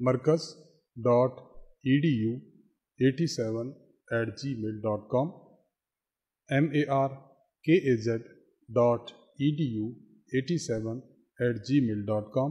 markaz.edu87@gmail.com markaz.edu87@gmail.com।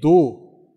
2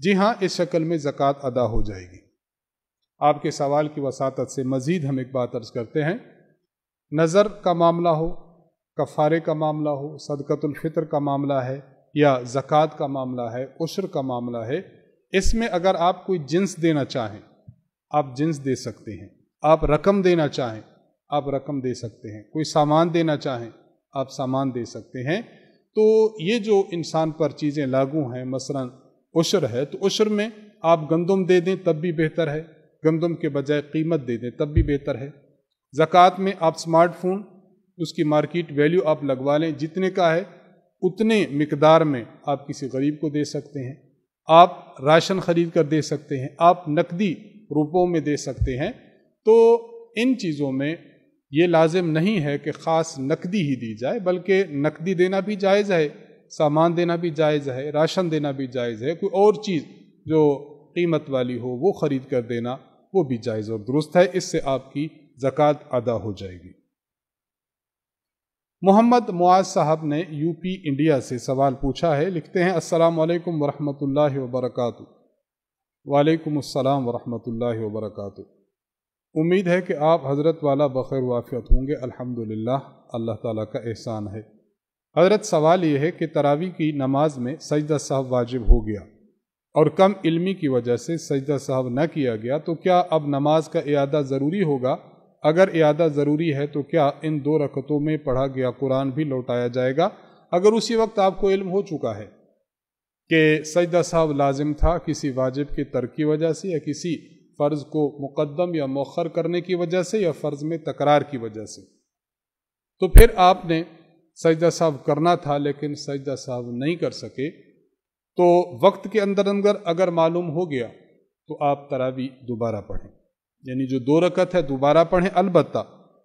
جی ہاں، اس شکل میں زکوٰۃ ادا ہو جائے گی۔ آپ کے سوال کی وساطت سے مزید ہم ایک بات عرض کرتے ہیں، نظر کا معاملہ ہو، کفارے کا معاملہ ہو، صدقۃ الفطر کا معاملہ ہے یا زکوٰۃ کا معاملہ ہے، عشر کا معاملہ ہے، اس میں اگر آپ کوئی جنس دینا چاہیں آپ جنس دے سکتے ہیں، آپ رقم دینا چاہیں آپ رقم دے سکتے ہیں، کوئی سامان دینا چاہیں آپ سامان دے سکتے ہیں۔ تو یہ جو انسان پر چیزیں لاگو ہیں، مثلا عشر ہے تو عشر میں آپ گندم دے دیں تب بھی بہتر ہے، گندم کے بجائے قیمت دے دیں تب بھی بہتر ہے۔ زکوٰۃ میں آپ سمارٹ فون، اس کی مارکیٹ ویلیو آپ لگوا لیں، جتنے کا ہے اتنے مقدار میں آپ کسی غریب کو دے سکتے ہیں، آپ راشن خرید کر دے سکتے ہیں، آپ نقدی روپوں میں دے سکتے ہیں۔ تو ان چیزوں میں یہ لازم نہیں ہے کہ خاص نقدی ہی دی جائے، بلکہ نقدی دینا بھی جائز ہے، سامان دینا بھی جائز ہے، راشن دینا بھی جائز ہے، کوئی اور چیز جو قیمت والی ہو وہ خرید کر دینا وہ بھی جائز اور درست ہے، اس سے آپ کی زکوٰۃ ادا ہو جائے گی۔ محمد معاذ صاحب نے یو پی انڈیا سے سوال پوچھا ہے، لکھتے ہیں السلام علیکم ورحمۃ اللہ وبرکاتہ۔ وعلیکم السلام ورحمۃ اللہ وبرکاتہ۔ امید ہے کہ آپ حضرت والا بخیر وعافیت ہوں گے۔ الحمدللہ، اللہ تعالیٰ کا احسان ہے۔ حضرت سوال یہ ہے کہ تراویح کی نماز میں سجدہ سہو واجب ہو گیا اور کم علمی کی وجہ سے سجدہ سہو نہ کیا گیا، تو کیا اب نماز کا اعادہ ضروری ہوگا؟ اگر اعادہ ضروری ہے تو کیا ان 2 رکعتوں میں پڑھا گیا قرآن بھی لوٹایا جائے گا؟ اگر اسی وقت آپ کو علم ہو چکا ہے کہ سجدہ سہو لازم تھا کسی واجب کے ترک کی وجہ سے یا کسی فرض کو مقدم یا مؤخر کرنے کی وجہ سے یا فرض میں تکرار کی وجہ سے، تو پھر آپ نے سجدہ سہو کرنا تھا لیکن سجدہ سہو نہیں کر سکے، تو وقت کے اندر اگر معلوم ہو گیا تو آپ تراویح دوبارہ پڑھیں، یعنی جو 2 رکعت ہے دوبارہ پڑھیں، البتہ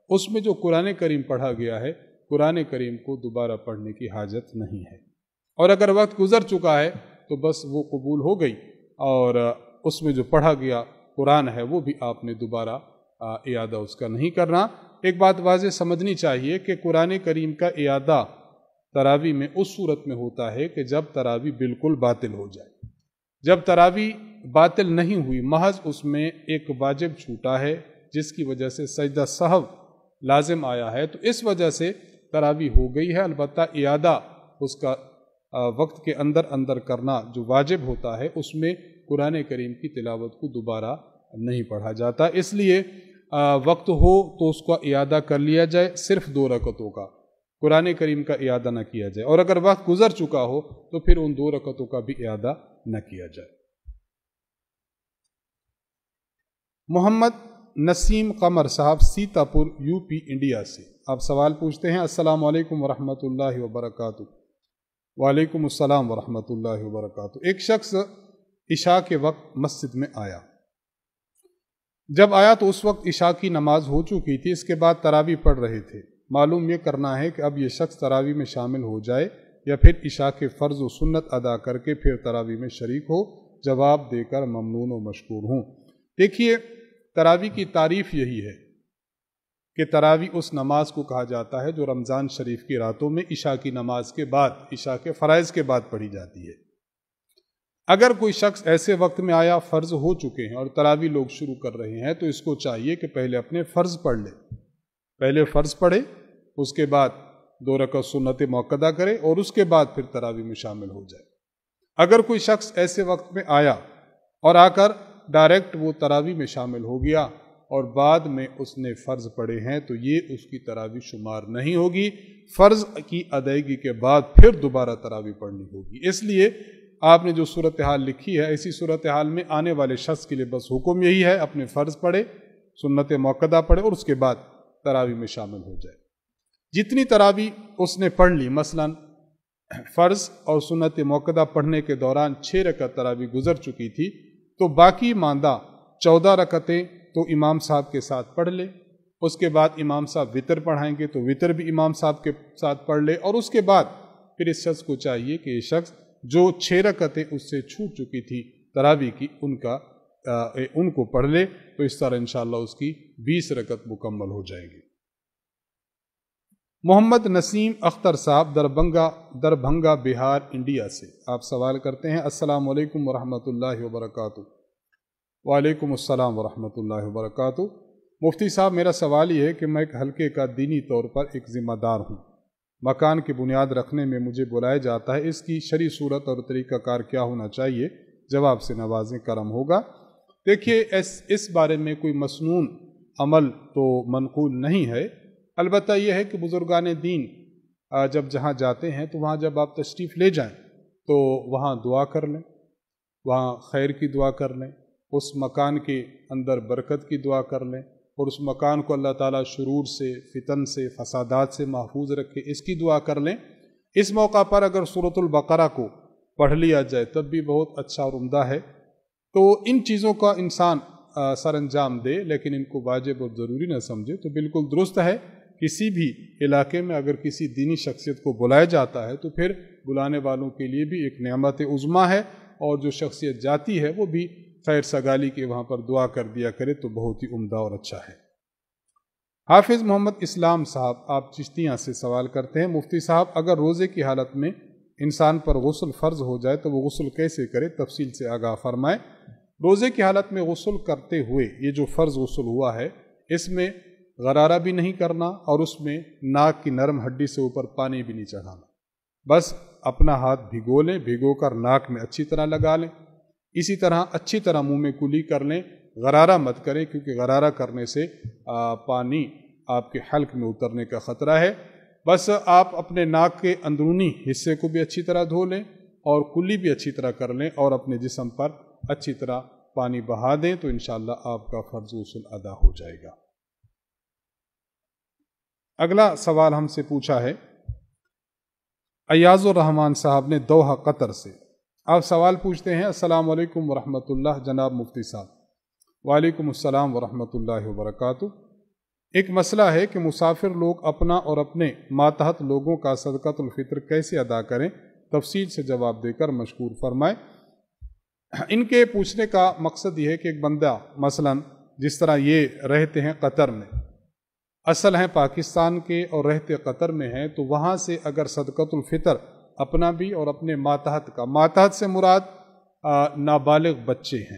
اس میں جو قرآن کریم پڑھا گیا ہے قرآن کریم کو دوبارہ پڑھنے کی حاجت نہیں ہے، اور اگر وقت گزر چکا ہے تو بس وہ قبول ہو گئی، اور اس میں جو پڑھا گیا قرآن ہے وہ بھی آپ نے دوبارہ اعادہ اس کا نہیں کرنا۔ ایک بات واضح سمجھنی چاہیے کہ قرآن کریم کا اعادہ تراویح میں اس صورت میں ہوتا ہے کہ جب تراویح بالکل باطل ہو جائے۔ جب تراویح باطل نہیں ہوئی، محض اس میں ایک واجب چھوٹا ہے جس کی وجہ سے سجدہ سہو لازم آیا ہے، تو اس وجہ سے تراویح ہو گئی ہے، البتہ اعادہ اس کا وقت کے اندر کرنا جو واجب ہوتا ہے اس میں قرآن کریم کی تلاوت کو دوبارہ نہیں پڑھا جاتا، اس لیے وقت ہو تو اس کا اعادہ کر لیا جائے، صرف 2 رکعتوں کا، قرآن کریم کا اعادہ نہ کیا جائے، اور اگر وقت گزر چکا ہو تو پھر ان 2 رکعتوں کا بھی اعادہ نہ کیا جائے۔ محمد نسیم قمر صاحب سیتا پور یو پی انڈیا سے آپ سوال پوچھتے ہیں السلام علیکم ورحمۃ اللہ وبرکاتہ۔ وعلیکم السلام ورحمۃ اللہ وبرکاتہ۔ ایک شخص عشاء کے وقت مسجد میں آیا، جب آیا تو اس وقت عشاء کی نماز ہو چکی تھی، اس کے بعد تراویح پڑھ رہے تھے۔ معلوم یہ کرنا ہے کہ اب یہ شخص تراویح میں شامل ہو جائے یا پھر عشاء کے فرض و سنت ادا کر کے پھر تراویح میں شریک ہو، جواب دے کر ممنون و مشکور ہوں۔ دیکھیے، تراویح کی تعریف یہی ہے کہ تراویح اس نماز کو کہا جاتا ہے جو رمضان شریف کی راتوں میں عشاء کی نماز کے بعد، عشاء کے فرائض کے بعد پڑھی جاتی ہے۔ اگر کوئی شخص ایسے وقت میں آیا، فرض ہو چکے ہیں اور تراویح لوگ شروع کر رہے ہیں، تو اس کو چاہیے کہ پہلے اپنے فرض پڑھ لے، پہلے فرض پڑھے، اس کے بعد 2 رکعت سنت موقدہ کرے اور اس کے بعد پھر تراویح میں شامل ہو جائے۔ اگر کوئی شخص ایسے وقت میں آیا اور آ کر ڈائریکٹ وہ تراویح میں شامل ہو گیا اور بعد میں اس نے فرض پڑھے ہیں، تو یہ اس کی تراویح شمار نہیں ہوگی، فرض کی ادائیگی کے بعد پھر دوبارہ تراویح پڑھنی ہوگی۔ اس لیے آپ نے جو صورتحال لکھی ہے، ایسی صورتحال میں آنے والے شخص کے لیے بس حکم یہی ہے، اپنے فرض پڑھے، سنت موقدہ پڑھے اور اس کے بعد تراویح میں شامل ہو جائے۔ جتنی تراویح اس نے پڑھ لی، مثلا فرض اور سنت موقدہ پڑھنے کے دوران 6 رکعت تراویح گزر چکی تھی، تو باقی ماندہ 14 رکعتیں تو امام صاحب کے ساتھ پڑھ لے، اس کے بعد امام صاحب وتر پڑھائیں گے تو وتر بھی امام صاحب کے ساتھ پڑھ لے، اور اس کے بعد پھر اس شخص کو چاہیے کہ یہ شخص جو 6 رکعتیں اس سے چھوٹ چکی تھی تراویح کی ان کو پڑھ لے، تو اس طرح انشاءاللہ اس کی 20 رکعت مکمل ہو جائے گی۔ محمد نسیم اختر صاحب دربھنگا بہار انڈیا سے آپ سوال کرتے ہیں، السلام علیکم ورحمۃ اللہ وبرکاتہ۔ وعلیکم السلام ورحمۃ اللہ وبرکاتہ۔ مفتی صاحب، میرا سوال یہ ہے کہ میں ایک حلقے کا دینی طور پر ایک ذمہ دار ہوں۔ مکان کی بنیاد رکھنے میں مجھے بلایا جاتا ہے، اس کی شرعی صورت اور طریقہ کار کیا ہونا چاہیے؟ جواب سے نوازیں، کرم ہوگا۔ دیکھیے، اس بارے میں کوئی مسنون عمل تو منقول نہیں ہے، البتہ یہ ہے کہ بزرگان دین جب جہاں جاتے ہیں تو وہاں جب آپ تشریف لے جائیں تو وہاں دعا کر لیں، وہاں خیر کی دعا کر لیں، اس مکان کے اندر برکت کی دعا کر لیں، اور اس مکان کو اللہ تعالیٰ شرور سے، فتن سے، فسادات سے محفوظ رکھے، اس کی دعا کر لیں۔ اس موقع پر اگر سورۃ البقرہ کو پڑھ لیا جائے تب بھی بہت اچھا اور عمدہ ہے۔ تو ان چیزوں کا انسان سر انجام دے، لیکن ان کو واجب اور ضروری نہ سمجھے تو بالکل درست ہے۔ کسی بھی علاقے میں اگر کسی دینی شخصیت کو بلایا جاتا ہے تو پھر بلانے والوں کے لیے بھی ایک نعمت عظمیٰ ہے، اور جو شخصیت جاتی ہے وہ بھی خیر سگالی کے وہاں پر دعا کر دیا کرے تو بہت ہی عمدہ اور اچھا ہے۔ حافظ محمد اسلام صاحب آپ چشتیاں سے سوال کرتے ہیں، مفتی صاحب اگر روزے کی حالت میں انسان پر غسل فرض ہو جائے تو وہ غسل کیسے کرے؟ تفصیل سے آگاہ فرمائیں۔ روزے کی حالت میں غسل کرتے ہوئے یہ جو فرض غسل ہوا ہے، اس میں غرارہ بھی نہیں کرنا اور اس میں ناک کی نرم ہڈی سے اوپر پانی بھی نہیں چڑھانا، بس اپنا ہاتھ بھگو لیں، بھگو کر ناک میں اچھی طرح لگا لیں، اسی طرح اچھی طرح منہ میں کلی کر لیں، غرارہ مت کریں کیونکہ غرارہ کرنے سے پانی آپ کے حلق میں اترنے کا خطرہ ہے۔ بس آپ اپنے ناک کے اندرونی حصے کو بھی اچھی طرح دھو لیں اور کلی بھی اچھی طرح کر لیں اور اپنے جسم پر اچھی طرح پانی بہا دیں تو انشاءاللہ آپ کا فرض غسل ادا ہو جائے گا۔ اگلا سوال ہم سے پوچھا ہے ایاز الرحمان صاحب نے دوحہ قطر سے۔ آپ سوال پوچھتے ہیں، السلام علیکم ورحمۃ اللہ جناب مفتی صاحب۔ وعلیکم السلام ورحمۃ اللہ وبرکاتہ۔ ایک مسئلہ ہے کہ مسافر لوگ اپنا اور اپنے ماتحت لوگوں کا صدقۃ الفطر کیسے ادا کریں؟ تفصیل سے جواب دے کر مشکور فرمائیں۔ ان کے پوچھنے کا مقصد یہ ہے کہ ایک بندہ مثلا جس طرح یہ رہتے ہیں قطر میں، اصل ہیں پاکستان کے اور رہتے قطر میں ہیں، تو وہاں سے اگر صدقۃ الفطر اپنا بھی اور اپنے ماتحت کا، ماتحت سے مراد نابالغ بچے ہیں،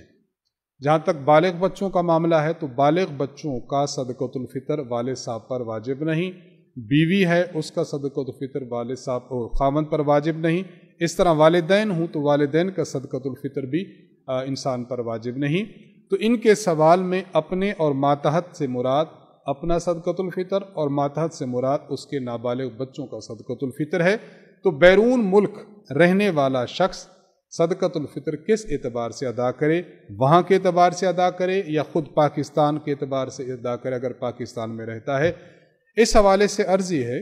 جہاں تک بالغ بچوں کا معاملہ ہے تو بالغ بچوں کا صدقۃ الفطر والد صاحب پر واجب نہیں، بیوی ہے اس کا صدقۃ الفطر والد صاحب اور خاوند پر واجب نہیں، اس طرح والدین ہوں تو والدین کا صدقۃ الفطر بھی انسان پر واجب نہیں۔ تو ان کے سوال میں اپنے اور ماتحت سے مراد اپنا صدقۃ الفطر اور ماتحت سے مراد اس کے نابالغ بچوں کا صدقۃ الفطر ہے۔ تو بیرون ملک رہنے والا شخص صدقۃ الفطر کس اعتبار سے ادا کرے؟ وہاں کے اعتبار سے ادا کرے یا خود پاکستان کے اعتبار سے ادا کرے اگر پاکستان میں رہتا ہے؟ اس حوالے سے عرض یہ ہے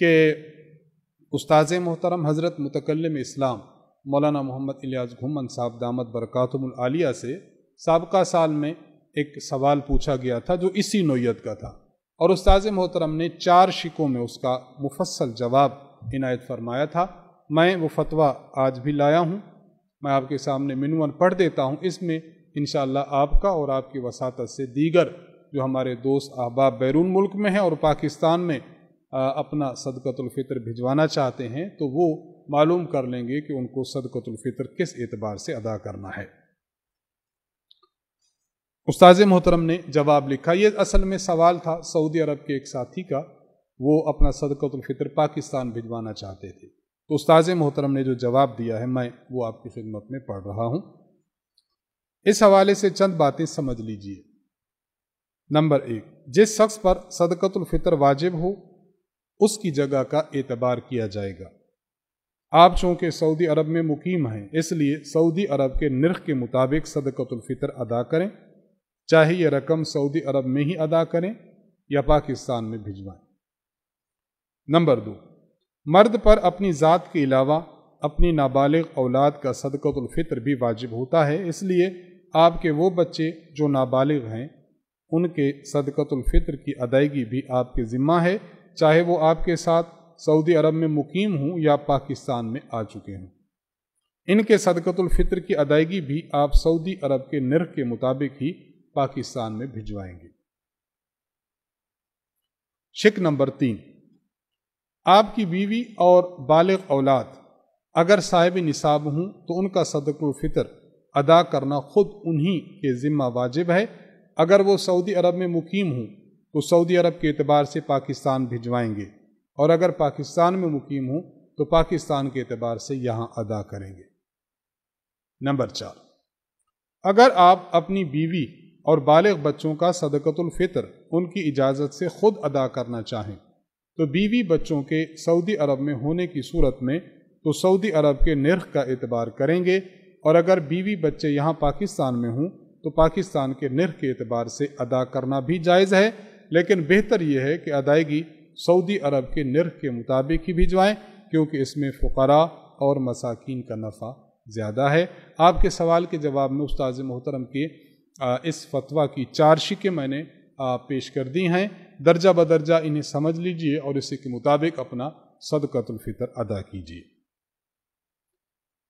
کہ استاذ محترم حضرت متکلم اسلام مولانا محمد الیاس گھمن صاحب دامت برکاتہم العالیہ سے سابقہ سال میں ایک سوال پوچھا گیا تھا جو اسی نوعیت کا تھا، اور استاذ محترم نے 4 شقوں میں اس کا مفصل جواب عنایت فرمایا تھا۔ میں وہ فتویٰ آج بھی لایا ہوں، میں آپ کے سامنے منون پڑھ دیتا ہوں، اس میں انشاءاللہ آپ کا اور آپ کی وساطت سے دیگر جو ہمارے دوست احباب بیرون ملک میں ہیں اور پاکستان میں اپنا صدقۃ الفطر بھجوانا چاہتے ہیں تو وہ معلوم کر لیں گے کہ ان کو صدقۃ الفطر کس اعتبار سے ادا کرنا ہے۔ استاذ محترم نے جواب لکھا، یہ اصل میں سوال تھا سعودی عرب کے ایک ساتھی کا، وہ اپنا صدقۃ الفطر پاکستان بھجوانا چاہتے تھے، تو استاذ محترم نے جو جواب دیا ہے میں وہ آپ کی خدمت میں پڑھ رہا ہوں۔ اس حوالے سے چند باتیں سمجھ لیجئے۔ نمبر 1، جس شخص پر صدقۃ الفطر واجب ہو اس کی جگہ کا اعتبار کیا جائے گا۔ آپ چونکہ سعودی عرب میں مقیم ہیں اس لیے سعودی عرب کے نرخ کے مطابق صدقۃ الفطر ادا کریں، چاہے یہ رقم سعودی عرب میں ہی ادا کریں یا پاکستان میں بھجوائیں۔ نمبر 2، مرد پر اپنی ذات کے علاوہ اپنی نابالغ اولاد کا صدقۃ الفطر بھی واجب ہوتا ہے، اس لیے آپ کے وہ بچے جو نابالغ ہیں ان کے صدقۃ الفطر کی ادائیگی بھی آپ کے ذمہ ہے، چاہے وہ آپ کے ساتھ سعودی عرب میں مقیم ہوں یا پاکستان میں آ چکے ہوں۔ ان کے صدقۃ الفطر کی ادائیگی بھی آپ سعودی عرب کے نرخ کے مطابق ہی پاکستان میں بھجوائیں گے۔ شق نمبر 3، آپ کی بیوی اور بالغ اولاد اگر صاحب نصاب ہوں تو ان کا صدقہ الفطر ادا کرنا خود انہی کے ذمہ واجب ہے۔ اگر وہ سعودی عرب میں مقیم ہوں تو سعودی عرب کے اعتبار سے پاکستان بھجوائیں گے، اور اگر پاکستان میں مقیم ہوں تو پاکستان کے اعتبار سے یہاں ادا کریں گے۔ نمبر 4، اگر آپ اپنی بیوی اور بالغ بچوں کا صدقۃ الفطر ان کی اجازت سے خود ادا کرنا چاہیں تو بیوی بچوں کے سعودی عرب میں ہونے کی صورت میں تو سعودی عرب کے نرخ کا اعتبار کریں گے، اور اگر بیوی بچے یہاں پاکستان میں ہوں تو پاکستان کے نرخ کے اعتبار سے ادا کرنا بھی جائز ہے، لیکن بہتر یہ ہے کہ ادائیگی سعودی عرب کے نرخ کے مطابق ہی بھجوائیں، کیونکہ اس میں فقراء اور مساکین کا نفع زیادہ ہے۔ آپ کے سوال کے جواب میں استاذ محترم کے اس فتویٰ کی 4 شقیں میں نے پیش کر دی ہیں، درجہ بدرجہ انہیں سمجھ لیجئے اور اسی کے مطابق اپنا صدقۃ الفطر ادا کیجئے۔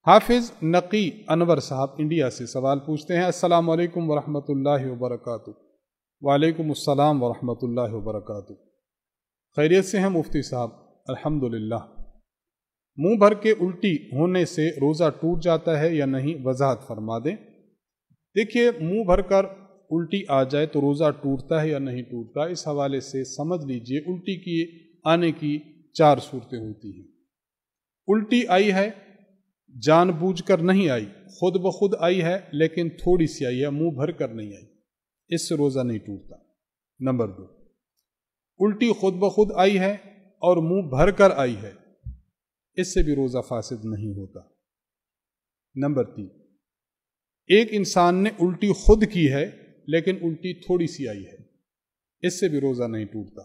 حافظ نقی انور صاحب انڈیا سے سوال پوچھتے ہیں، السلام علیکم ورحمۃ اللہ وبرکاتہ۔ وعلیکم السلام ورحمۃ اللہ وبرکاتہ۔ خیریت سے ہیں مفتی صاحب؟ الحمدللہ۔ منہ بھر کے الٹی ہونے سے روزہ ٹوٹ جاتا ہے یا نہیں، وضاحت فرما دیں۔ دیکھیے، منہ بھر کر الٹی آ جائے تو روزہ ٹوٹتا ہے یا نہیں ٹوٹتا، اس حوالے سے سمجھ لیجئے الٹی کی آنے کی 4 صورتیں ہوتی ہیں۔ الٹی آئی ہے، جان بوجھ کر نہیں آئی، خود بخود آئی ہے لیکن تھوڑی سی آئی ہے، منہ بھر کر نہیں آئی، اس سے روزہ نہیں ٹوٹتا۔ نمبر 2، الٹی خود بخود آئی ہے اور منہ بھر کر آئی ہے، اس سے بھی روزہ فاسد نہیں ہوتا۔ نمبر 3، ایک انسان نے الٹی خود کی ہے لیکن الٹی تھوڑی سی آئی ہے، اس سے بھی روزہ نہیں ٹوٹتا۔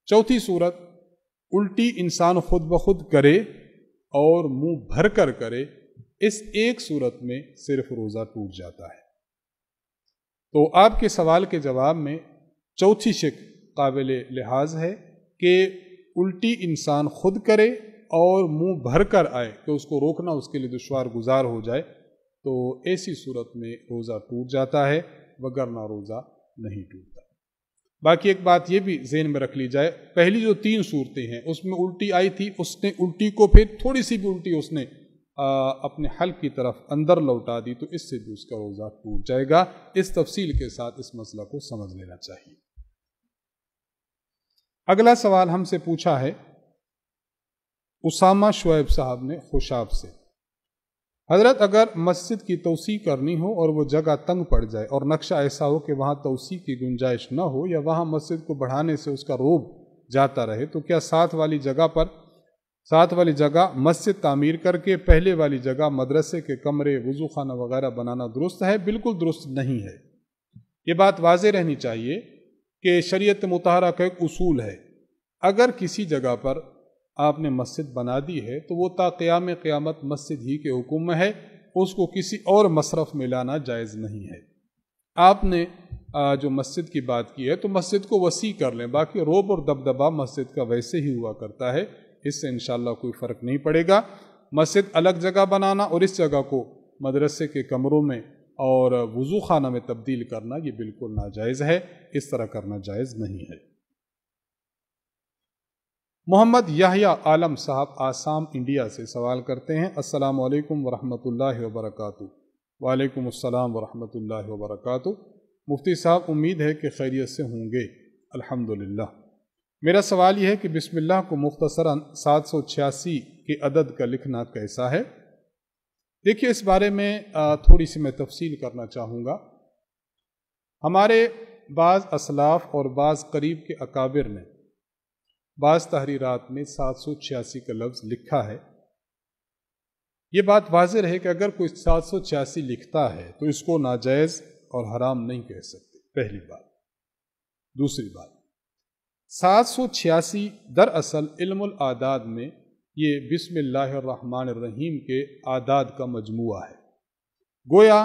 چوتھی صورت، الٹی انسان خود بخود کرے اور منہ بھر کر کرے، اس ایک صورت میں صرف روزہ ٹوٹ جاتا ہے۔ تو آپ کے سوال کے جواب میں چوتھی شق قابل لحاظ ہے کہ الٹی انسان خود کرے اور منہ بھر کر آئے کہ اس کو روکنا اس کے لیے دشوار گزار ہو جائے، تو ایسی صورت میں روزہ ٹوٹ جاتا ہے، وگرنہ روزہ نہیں ٹوٹتا۔ باقی ایک بات یہ بھی ذہن میں رکھ لی جائے، پہلی جو 3 صورتیں ہیں اس میں الٹی آئی تھی، اس نے الٹی کو پھر تھوڑی سی بھی الٹی اس نے اپنے حلق کی طرف اندر لوٹا دی تو اس سے بھی اس کا روزہ ٹوٹ جائے گا۔ اس تفصیل کے ساتھ اس مسئلہ کو سمجھ لینا چاہیے۔ اگلا سوال ہم سے پوچھا ہے اسامہ شعیب صاحب نے خوشاب سے، حضرت اگر مسجد کی توسیع کرنی ہو اور وہ جگہ تنگ پڑ جائے اور نقشہ ایسا ہو کہ وہاں توسیع کی گنجائش نہ ہو یا وہاں مسجد کو بڑھانے سے اس کا روب جاتا رہے، تو کیا ساتھ والی جگہ مسجد تعمیر کر کے پہلے والی جگہ مدرسے کے کمرے، وضو خانہ وغیرہ بنانا درست ہے؟ بالکل درست نہیں ہے۔ یہ بات واضح رہنی چاہیے کہ شریعت مطہرہ کا ایک اصول ہے، اگر کسی جگہ پر آپ نے مسجد بنا دی ہے تو وہ تا قیام قیامت مسجد ہی کے حکم میں ہے، اس کو کسی اور مصرف میں لانا جائز نہیں ہے۔ آپ نے جو مسجد کی بات کی ہے تو مسجد کو وسیع کر لیں، باقی روب اور دبدبا مسجد کا ویسے ہی ہوا کرتا ہے، اس سے انشاءاللہ کوئی فرق نہیں پڑے گا۔ مسجد الگ جگہ بنانا اور اس جگہ کو مدرسے کے کمروں میں اور وضو خانہ میں تبدیل کرنا یہ بالکل ناجائز ہے، اس طرح کرنا جائز نہیں ہے۔ محمد یحییٰ عالم صاحب آسام انڈیا سے سوال کرتے ہیں، السلام علیکم ورحمۃ اللہ وبرکاتہ۔ وعلیکم السلام ورحمۃ اللہ وبرکاتہ۔ مفتی صاحب، امید ہے کہ خیریت سے ہوں گے؟ الحمدللہ۔ میرا سوال یہ ہے کہ بسم اللہ کو مختصراً 786 کے عدد کا لکھنا کیسا ہے؟ دیکھیے، اس بارے میں تھوڑی سی میں تفصیل کرنا چاہوں گا۔ ہمارے بعض اسلاف اور بعض قریب کے اکابر نے بعض تحریرات میں 786 کا لفظ لکھا ہے۔ یہ بات واضح رہے کہ اگر کوئی 786 لکھتا ہے تو اس کو ناجائز اور حرام نہیں کہہ سکتے، پہلی بات۔ دوسری بات، 786 دراصل علم الاعداد میں یہ بسم اللہ الرحمن الرحیم کے اعداد کا مجموعہ ہے۔ گویا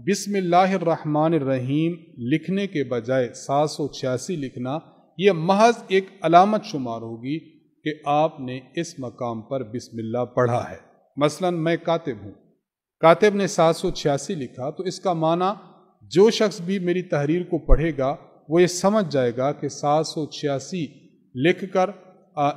بسم اللہ الرحمن الرحیم لکھنے کے بجائے 786 لکھنا یہ محض ایک علامت شمار ہوگی کہ آپ نے اس مقام پر بسم اللہ پڑھا ہے۔ مثلا میں کاتب ہوں، کاتب نے 786 لکھا تو اس کا معنی جو شخص بھی میری تحریر کو پڑھے گا وہ یہ سمجھ جائے گا کہ 786 لکھ کر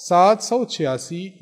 786